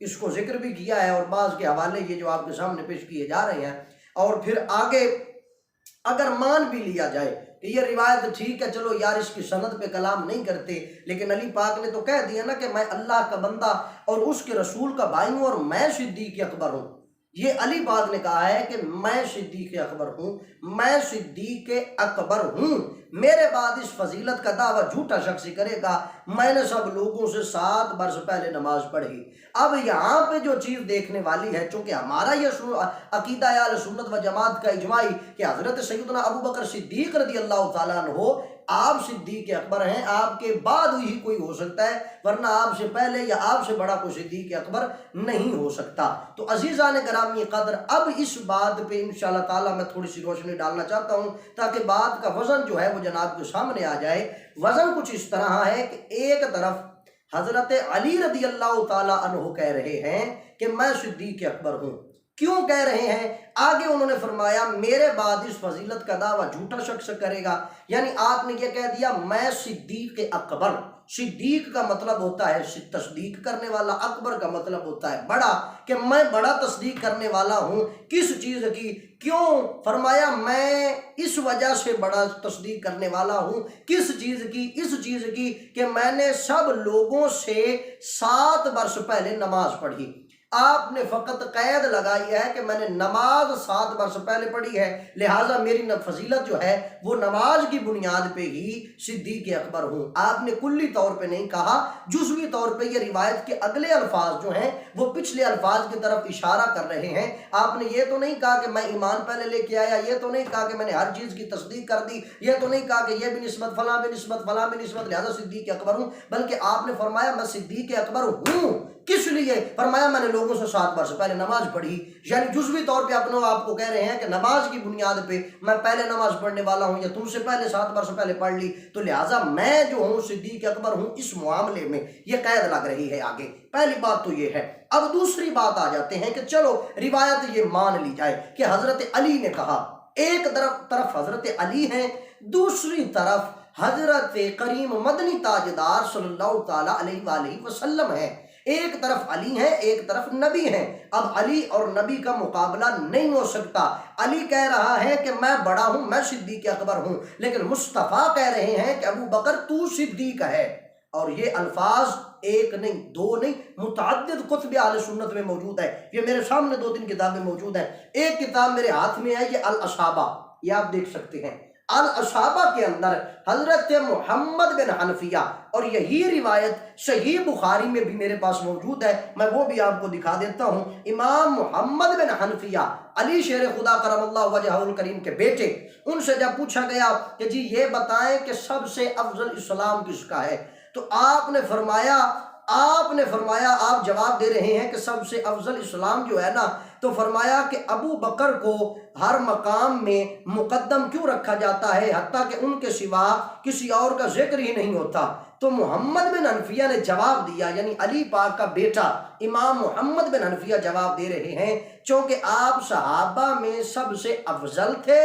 اس کو ذکر بھی کیا ہے اور بعض کے حوالے یہ جو آپ کے سامنے پیش کیے جا رہے ہیں. اور پھر آگے اگر مان بھی لیا جائے کہ یہ روایت ٹھیک ہے، چلو یار اس کی سند پہ کلام نہیں کرتے، لیکن علی پاک نے تو کہہ دیا نا کہ میں اللہ کا بندہ اور اس کے رسول کا بھائی ہوں اور میں صدیق اکبر ہوں. یہ علی پاک نے کہا ہے کہ میں صدیق اکبر ہوں، میں صدیق اکبر ہوں، میرے بعد اس فضیلت کا دعویٰ جھوٹا شخص کرے گا میں نے سب لوگوں سے 7 برس پہلے نماز پڑھی. اب یہاں پہ جو چیز دیکھنے والی ہے، چونکہ ہمارا یہ عقیدہ اہل سنت و جماعت کا اجماعی کہ حضرت سیدنا ابو بکر صدیق رضی اللہ تعالیٰ عنہ آپ صدیق اکبر ہیں، آپ کے بعد ہی کوئی ہو سکتا ہے، ورنہ آپ سے پہلے یا آپ سے بڑا کوئی صدیق اکبر نہیں ہو سکتا. تو عزیزان گرامی قدر، اب اس بات پہ انشاءاللہ تعالیٰ میں تھوڑی سی روشنی ڈالنا چاہتا ہوں تاکہ بات کا وزن جو ہے وہ جناب کے سامنے آ جائے. وزن کچھ اس طرح ہے کہ ایک طرف حضرت علی رضی اللہ تعالیٰ عنہ کہہ رہے ہیں کہ میں صدیق اکبر ہوں. کیوں کہہ رہے ہیں؟ آگے انہوں نے فرمایا میرے بعد اس فضیلت کا دعویٰ جھوٹا شخص کرے گا. یعنی آپ نے یہ کہہ دیا میں صدیق اکبر. صدیق کا مطلب ہوتا ہے تصدیق کرنے والا، اکبر کا مطلب ہوتا ہے بڑا، کہ میں بڑا تصدیق کرنے والا ہوں. کس چیز کی؟ کیوں؟ فرمایا میں اس وجہ سے بڑا تصدیق کرنے والا ہوں. کس چیز کی؟ اس چیز کی کہ میں نے سب لوگوں سے 7 برس پہلے نماز پڑھی. آپ نے فقط قید لگائی ہے کہ میں نے نماز 7 برس پہلے پڑھی ہے، لہٰذا میری فضیلت جو ہے وہ نماز کی بنیاد پہ ہی صدیق اکبر ہوں. آپ نے کلی طور پہ نہیں کہا، جزوی طور پہ. یہ روایت کے اگلے الفاظ جو ہیں وہ پچھلے الفاظ کی طرف اشارہ کر رہے ہیں. آپ نے یہ تو نہیں کہا کہ میں ایمان پہلے لے کے آیا، یہ تو نہیں کہا کہ میں نے ہر چیز کی تصدیق کر دی، یہ تو نہیں کہا کہ یہ بھی نسبت فلاں بھی نسبت فلاں بھی نسبت لہٰذا صدیق اکبر ہوں، بلکہ آپ نے فرمایا میں صدیق اکبر ہوں. کس لیے؟ فرمایا میں نے لوگوں سے 7 برس پہلے نماز پڑھی. یعنی جزوی طور پہ اپنے آپ کو کہہ رہے ہیں کہ نماز کی بنیاد پہ میں پہلے نماز پڑھنے والا ہوں، یا تم سے پہلے 7 برس پہلے پڑھ لی، تو لہٰذا میں جو ہوں صدیق اکبر ہوں. اس معاملے میں یہ قید لگ رہی ہے. آگے پہلی بات تو یہ ہے. اب دوسری بات آ جاتے ہیں کہ چلو روایت یہ مان لی جائے کہ حضرت علی نے کہا. ایک طرف حضرت علی ہیں، دوسری طرف حضرت کریم مدنی تاجدار صلی اللہ تعالیٰ علیہ وآلہ وسلم ہے. ایک طرف علی ہیں، ایک طرف نبی ہیں. اب علی اور نبی کا مقابلہ نہیں ہو سکتا. علی کہہ رہا ہے کہ میں بڑا ہوں، میں صدیق اکبر ہوں، لیکن مصطفیٰ کہہ رہے ہیں کہ ابو بکر تو صدیق ہے. اور یہ الفاظ ایک نہیں، دو نہیں، متعدد کتب اہل سنت میں موجود ہے. یہ میرے سامنے 2-3 کتابیں موجود ہیں. ایک کتاب میرے ہاتھ میں ہے، یہ الاصابہ، یہ آپ دیکھ سکتے ہیں. الاصابہ کے اندر حضرت محمد بن حنفیہ، اور یہی روایت صحیح بخاری میں بھی میرے پاس موجود ہے، میں وہ بھی آپ کو دکھا دیتا ہوں. امام محمد بن حنفیہ علی شیر خدا کرم اللہ وجہہ الکریم کے بیٹے، ان سے جب پوچھا گیا کہ جی یہ بتائیں کہ سب سے افضل اسلام کس کا ہے، تو آپ نے فرمایا آپ جواب دے رہے ہیں کہ سب سے افضل اسلام جو ہے نا، تو فرمایا کہ ابو بکر کو ہر مقام میں مقدم کیوں رکھا جاتا ہے، حتیٰ کہ ان کے سوا کسی اور کا ذکر ہی نہیں ہوتا. تو محمد بن حنفیہ نے جواب دیا، یعنی علی پاک کا بیٹا امام محمد بن حنفیہ جواب دے رہے ہیں چونکہ آپ صحابہ میں سب سے افضل تھے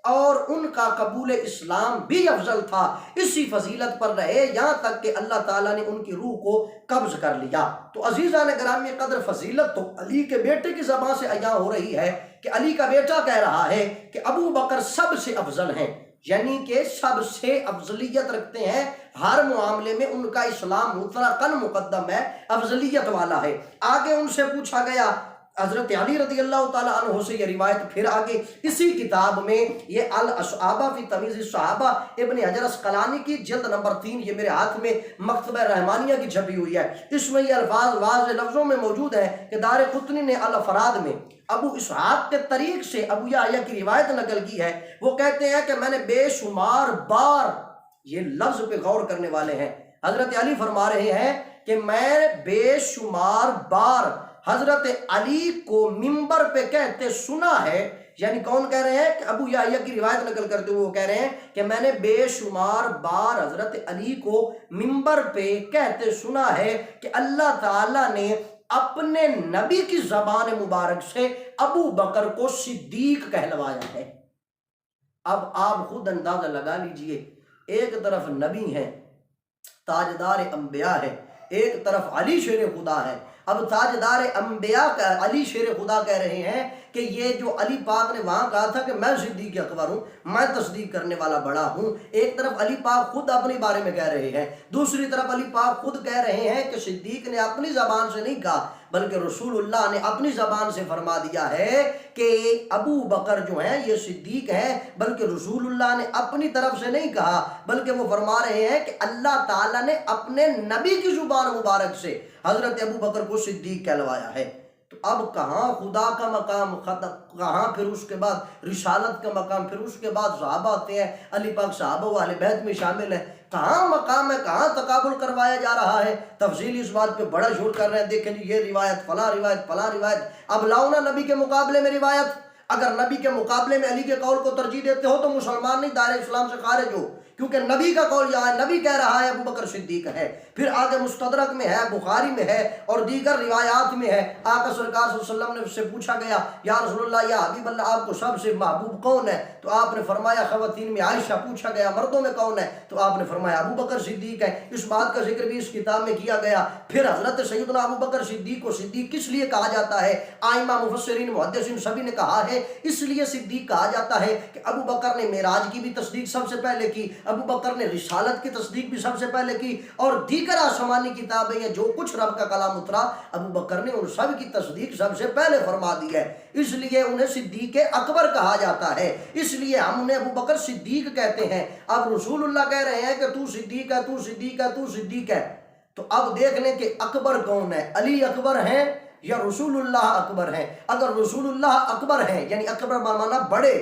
اور ان کا قبول اسلام بھی افضل تھا، اسی فضیلت پر رہے یہاں تک کہ اللہ تعالیٰ نے ان کی روح کو قبض کر لیا. تو عزیزان گرامی قدر، فضیلت تو علی کے بیٹے کی زبان سے عیاں ہو رہی ہے کہ علی کا بیٹا کہہ رہا ہے کہ ابو بکر سب سے افضل ہیں، یعنی کہ سب سے افضلیت رکھتے ہیں. ہر معاملے میں ان کا اسلام مطلقاً مقدم ہے، افضلیت والا ہے. آگے ان سے پوچھا گیا حضرت علی رضی اللہ تعالیٰ عنہ سے، یہ روایت پھر آگے اسی کتاب میں، یہ الاصحابہ فی تمیز الصحابہ ابن حجر اسقلانی کی جلد نمبر 3، یہ میرے ہاتھ میں مکتبہ رحمانیہ کی چھپی ہوئی ہے. اس میں یہ الفاظ واضح لفظوں میں موجود ہیں کہ دار قطنی نے الافراد میں ابو اسحاق کے طریق سے ابو یحییٰ کی روایت نقل کی ہے. وہ کہتے ہیں کہ میں نے بے شمار بار، یہ لفظ پہ غور کرنے والے ہیں، حضرت علی فرما رہے ہیں کہ میں بے شمار بار حضرت علی کو منبر پہ کہتے سنا ہے. یعنی کون کہہ رہے ہیں؟ کہ ابو یحییٰ کی روایت نقل کرتے ہوئے وہ کہہ رہے ہیں کہ میں نے بے شمار بار حضرت علی کو منبر پہ کہتے سنا ہے کہ اللہ تعالیٰ نے اپنے نبی کی زبان مبارک سے ابو بکر کو صدیق کہلوایا ہے. اب آپ خود اندازہ لگا لیجئے، ایک طرف نبی ہیں، تاجدار انبیاء ہے، ایک طرف علی شیر خدا ہے، اب تاجدار انبیاء کا علی شیر خدا کہہ رہے ہیں کہ یہ جو علی پاک نے وہاں کہا تھا کہ میں صدیق اکبر ہوں، میں تصدیق کرنے والا بڑا ہوں، ایک طرف علی پاک خود اپنے بارے میں کہہ رہے ہیں، دوسری طرف علی پاک خود کہہ رہے ہیں کہ صدیق نے اپنی زبان سے نہیں کہا بلکہ رسول اللہ نے اپنی زبان سے فرما دیا ہے کہ ابو بکر جو ہیں یہ صدیق ہیں، بلکہ رسول اللہ نے اپنی طرف سے نہیں کہا بلکہ وہ فرما رہے ہیں کہ اللہ تعالیٰ نے اپنے نبی کی زبان مبارک سے حضرت ابو بکر کو صدیق کہلوایا ہے۔ تو اب کہاں خدا کا مقام ختم، کہاں پھر اس کے بعد رسالت کا مقام، پھر اس کے بعد صحابہ آتے ہیں، علی پاک صحابہ و اہل بیت میں شامل ہیں، کہاں مقام ہے، کہاں تقابل کروایا جا رہا ہے؟ تفصیل اس بات پہ بڑا شور کر رہے ہیں، دیکھیں جی یہ روایت فلاں روایت فلاں روایت، اب لاؤ نا نبی کے مقابلے میں روایت، اگر نبی کے مقابلے میں علی کے قول کو ترجیح دیتے ہو تو مسلمان نہیں، دائرہ اسلام سے خارج ہو، کیونکہ نبی کا قول یہاں ہے، نبی کہہ رہا ہے ابو بکر صدیق ہے، پھر آگے مستدرک میں ہے، بخاری میں ہے اور دیگر روایات میں ہے، آقا سرکار صلی اللہ علیہ وسلم نے اس سے پوچھا گیا یا رسول اللہ یا حبیب اللہ آپ کو سب سے محبوب کون ہے؟ تو آپ نے فرمایا خواتین میں عائشہ، پوچھا گیا مردوں میں کون ہے؟ تو آپ نے فرمایا ابو بکر صدیق ہے، اس بات کا ذکر بھی اس کتاب میں کیا گیا۔ پھر حضرت سیدنا ابو بکر صدیق کو صدیق کس لیے کہا جاتا ہے؟ آئمہ مفسرین محدثین سبھی نے کہا ہے اس لیے صدیق کہا جاتا ہے کہ ابو بکر نے معراج کی بھی تصدیق سب سے پہلے کی، ابو بکر نے رسالت کی تصدیق بھی سب سے پہلے کی، اور دیگر آسمانی کتابیں یا جو کچھ رب کا کلام اترا ابو بکر نے ان سب کی تصدیق سب سے پہلے فرما دی ہے، اس لیے انہیں صدیق اکبر کہا جاتا ہے، اس لیے ہم انہیں ابو بکر صدیق کہتے ہیں۔ اب رسول اللہ کہہ رہے ہیں کہ تو صدیق ہے، تو صدیق ہے، تو صدیق ہے، تو اب دیکھ لیں کہ اکبر کون ہے، علی اکبر ہیں یا رسول اللہ اکبر ہیں؟ اگر رسول اللہ اکبر ہیں یعنی اکبر مانا بڑے،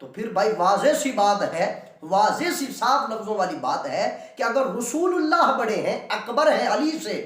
تو پھر بھائی واضح سی بات ہے، واضح سی صاف لفظوں والی بات ہے کہ اگر رسول اللہ بڑے ہیں، اکبر ہیں علی سے،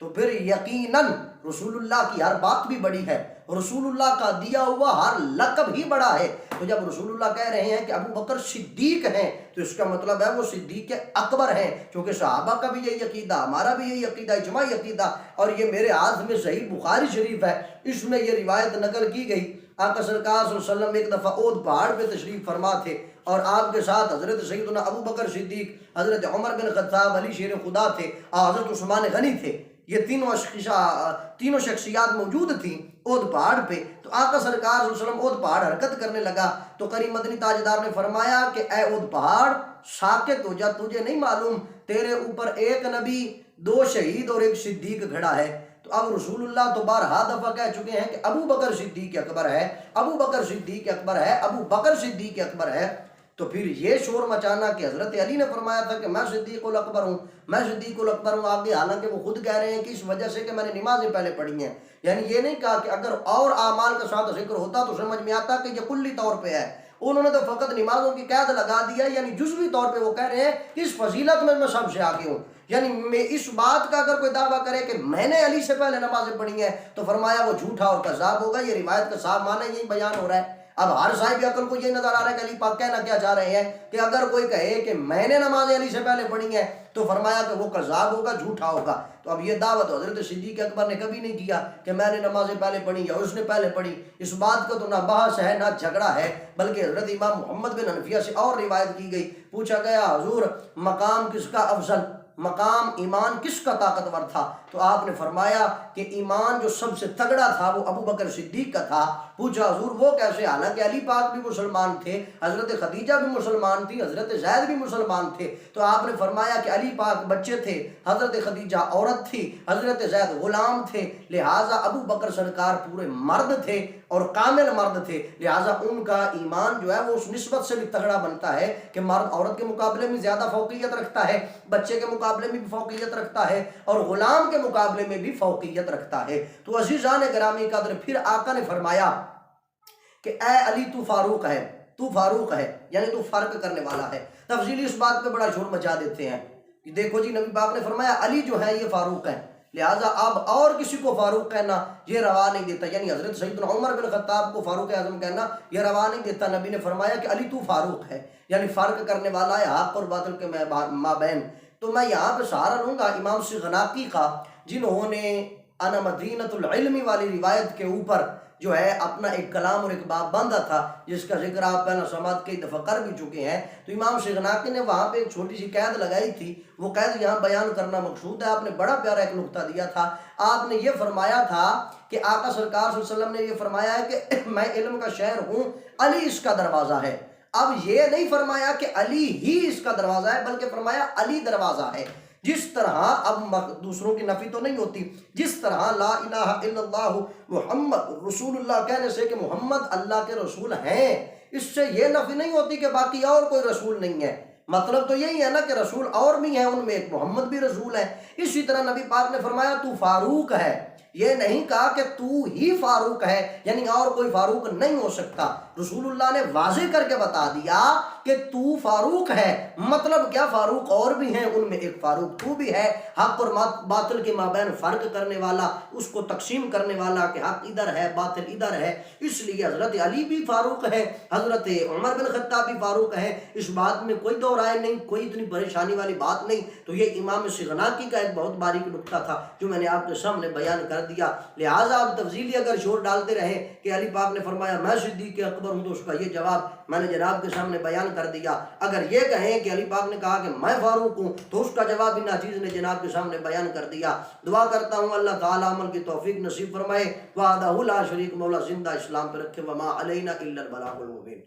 تو پھر یقیناً رسول اللہ کی ہر بات بھی بڑی ہے، رسول اللہ کا دیا ہوا ہر لقب ہی بڑا ہے۔ تو جب رسول اللہ کہہ رہے ہیں کہ ابو بکر صدیق ہیں تو اس کا مطلب ہے وہ صدیق اکبر ہیں، کیونکہ صحابہ کا بھی یہی عقیدہ، ہمارا بھی یہی عقیدہ، اجماعی عقیدہ، اور یہ میرے ہاتھ میں صحیح بخاری شریف ہے، اس میں یہ روایت نقل کی گئی۔ آقا سرکار صلی اللہ علیہ وسلم ایک دفعہ اود پہاڑ پہ تشریف فرما تھے اور آپ کے ساتھ حضرت سیدنا ابو بکر صدیق، حضرت عمر بن خطاب، علی شیر خدا تھے، حضرت عثمان غنی تھے، یہ تینوں شخصیات موجود تھیں اود پہاڑ پہ۔ تو آقا سرکار صلی اللہ علیہ وسلم اود پہاڑ حرکت کرنے لگا تو قریب مدنی تاجدار نے فرمایا کہ اے اود پہاڑ ساکت ہو جا، تجھے نہیں معلوم تیرے اوپر ایک نبی، دو شہید اور ایک صدیق کھڑا ہے؟ تو اب رسول اللہ تو بارہا دفعہ کہہ چکے ہیں کہ ابو بکر صدیق اکبر ہے، ابو بکر صدیق اکبر ہے، ابو بکر صدیق اکبر ہے، تو پھر یہ شور مچانا کہ حضرت علی نے فرمایا تھا کہ میں صدیق الاکبر ہوں، میں صدیق الاکبر ہوں آگے، حالانکہ وہ خود کہہ رہے ہیں کہ اس وجہ سے کہ میں نے نمازیں پہلے پڑھی ہیں، یعنی یہ نہیں کہا کہ اگر اور اعمال کے ساتھ ذکر ہوتا تو سمجھ میں آتا کہ یہ کلی طور پہ ہے، انہوں نے تو فقط نمازوں کی قید لگا دیا، یعنی جزوی طور پہ وہ کہہ رہے ہیں کہ اس فضیلت میں سب سے آگے ہوں، یعنی میں اس بات کا اگر کوئی دعویٰ کرے کہ میں نے علی سے پہلے نمازیں پڑھی ہیں تو فرمایا وہ جھوٹا اور کذاب ہوگا، یہ روایت کا صاحب معنی یہی بیان ہو رہا ہے۔ اب ہر صاحب عقل کو یہ نظر آ رہا ہے کہ علی پاک کہنا کیا چاہ رہے ہیں کہ اگر کوئی کہے کہ میں نے نماز علی سے پہلے پڑھی ہیں تو فرمایا کہ وہ کذاب ہوگا، جھوٹا ہوگا۔ تو اب یہ دعوت حضرت صدیق اکبر نے کبھی نہیں کیا کہ میں نے نمازیں پہلے پڑھی یا اس نے پہلے پڑھی، اس بات کا تو نہ بحث ہے نہ جھگڑا ہے، بلکہ حضرت امام محمد بن حنفیہ سے اور روایت کی گئی، پوچھا گیا حضور مقام کس کا افضل، مقام ایمان کس کا طاقتور تھا؟ تو آپ نے فرمایا کہ ایمان جو سب سے تگڑا تھا وہ ابو بکر صدیق کا تھا۔ پوچھا حضور وہ کیسے؟ حالانکہ علی پاک بھی مسلمان تھے، حضرت خدیجہ بھی مسلمان تھی، حضرت زید بھی مسلمان تھے، تو آپ نے فرمایا کہ علی پاک بچے تھے، حضرت خدیجہ عورت تھی، حضرت زید غلام تھے، لہٰذا ابو بکر سرکار پورے مرد تھے اور کامل مرد تھے، لہٰذا ان کا ایمان جو ہے وہ اس نسبت سے بھی تگڑا بنتا ہے کہ مرد عورت کے مقابلے میں زیادہ فوقیت رکھتا ہے، بچے کے مقابلے میں بھی فوقیت رکھتا ہے اور غلام کے مقابلے میں بھی فوقیت رکھتا ہے۔ تو عزیزان گرامی قدر، پھر آقا نے فرمایا کہ اے علی تو فاروق ہے، تو فاروق ہے، یعنی تو فرق کرنے والا ہے۔ تفصیلی اس بات پہ بڑا شور مچا دیتے ہیں کہ دیکھو جی نبی پاک نے فرمایا علی جو ہے یہ فاروق ہے، لہٰذا اب اور کسی کو فاروق کہنا یہ روا نہیں دیتا، یعنی حضرت سیدنا عمر بن خطاب کو فاروق اعظم کہنا یہ روا نہیں دیتا۔ نبی نے فرمایا کہ علی تو فاروق ہے، یعنی فرق کرنے والا ہے حق اور باطل کے مابین۔ تو میں یہاں پہ سہارا لوں گا امام سغناقی کا، جنہوں نے انا مدینۃ العلم والی روایت کے اوپر جو ہے اپنا ایک کلام اور ایک باب باندھا تھا، جس کا ذکر آپ پہلا سماعت کئی دفعہ کر بھی چکے ہیں۔ تو امام شیخناقی نے وہاں پہ ایک چھوٹی سی قید لگائی تھی، وہ قید یہاں بیان کرنا مقصود ہے۔ آپ نے بڑا پیارا ایک نقطہ دیا تھا، آپ نے یہ فرمایا تھا کہ آقا سرکار صلی اللہ علیہ وسلم نے یہ فرمایا ہے کہ میں علم کا شہر ہوں، علی اس کا دروازہ ہے۔ اب یہ نہیں فرمایا کہ علی ہی اس کا دروازہ ہے، بلکہ فرمایا علی دروازہ ہے۔ جس طرح اب دوسروں کی نفی تو نہیں ہوتی، جس طرح لا الہ الا اللہ محمد رسول اللہ کہنے سے کہ محمد اللہ کے رسول ہیں، اس سے یہ نفی نہیں ہوتی کہ باقی اور کوئی رسول نہیں ہے۔ مطلب تو یہی ہے نا کہ رسول اور بھی ہیں، ان میں ایک محمد بھی رسول ہے۔ اسی طرح نبی پاک نے فرمایا تو فاروق ہے، یہ نہیں کہا کہ تو ہی فاروق ہے، یعنی اور کوئی فاروق نہیں ہو سکتا۔ رسول اللہ نے واضح کر کے بتا دیا کہ تو فاروق ہے، مطلب کیا فاروق اور بھی ہیں، ان میں ایک فاروق تو بھی ہے، حق اور باطل کے مابین فرق کرنے والا، اس کو تقسیم کرنے والا کہ حق ادھر ہے باطل ادھر ہے۔ اس لیے حضرت علی بھی فاروق ہے، حضرت عمر بن خطاب بھی فاروق ہے، اس بات میں کوئی دو رائے نہیں، کوئی اتنی پریشانی والی بات نہیں۔ تو یہ امام شیخناقی کا ایک بہت باریک نقطہ تھا جو میں نے آپ کے سامنے بیان کر دیا۔ لہٰذا آپ تفضیلی اگر شور ڈالتے رہیں کہ علی پاک نے فرمایا میں صدیق اکبر ہوں، تو اس کا یہ جواب میں نے جناب کے سامنے بیان کر دیا۔ اگر یہ کہیں کہ علی پاک نے کہا کہ میں فاروق ہوں، تو اس کا جواب بھی ناچیز نے جناب کے سامنے بیان کر دیا۔ دعا کرتا ہوں اللہ تعالیٰ عمل کی توفیق نصیب فرمائے، وحدہ لا شریک مولا زندہ اسلام پہ رکھے، وما علینا الا البلاغ المبین۔